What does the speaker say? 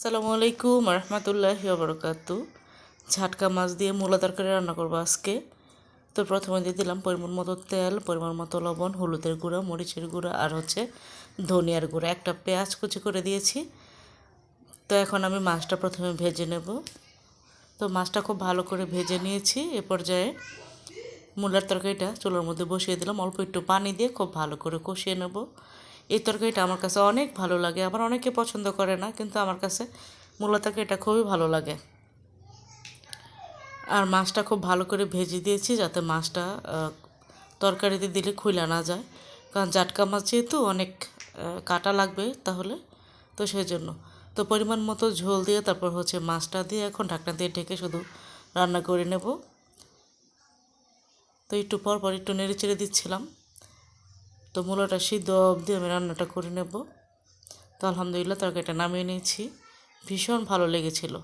আসসালামু আলাইকুম রহমতুল্লাহি ওবরকাতু। ঝাটকা মাছ দিয়ে মূলা তরকারি রান্না করবো আজকে। তো প্রথমে দিয়ে দিলাম পরিমাণ মতো তেল, পরিমাণ মতো লবণ, হলুদের গুঁড়া, মরিচের গুঁড়া আর ধনিয়ার গুঁড়া। একটা পেঁয়াজ কুচি করে দিয়েছি। তো এখন আমি মাছটা প্রথমে ভেজে নেব। তো মাছটা খুব ভালো করে ভেজে নিয়েছি। এ পর্যায়ে মূলার তরকারিটা চুলার মধ্যে বসিয়ে দিলাম। অল্প একটু পানি দিয়ে খুব ভালো করে কষিয়ে নেব। এই তরকারিটা আমার কাছে অনেক ভালো লাগে। আবার অনেকে পছন্দ করে না, কিন্তু আমার কাছে মূলা তরকারিটা খুবই ভালো লাগে। আর মাছটা খুব ভালো করে ভেজে দিয়েছি, যাতে মাছটা তরকারিতে দিলে খুইলা না যায়। কারণ জাটকা মাছ যেহেতু অনেক কাটা লাগবে তাহলে, তো সেই জন্য। তো পরিমাণ মতো ঝোল দিয়ে তারপর মাছটা দিয়ে এখন ঢাকনা দিয়ে ঢেকে শুধু রান্না করে নেব। তো একটু পর পর একটু নেড়ে চেড়ে দিচ্ছিলাম। তো মূলাটা সিদ্ধ অবধি আমি রান্নাটা করে নেব। তো আলহামদুলিল্লাহ তরকারিটা নামিয়ে নিয়েছি। ভীষণ ভালো লেগেছিল।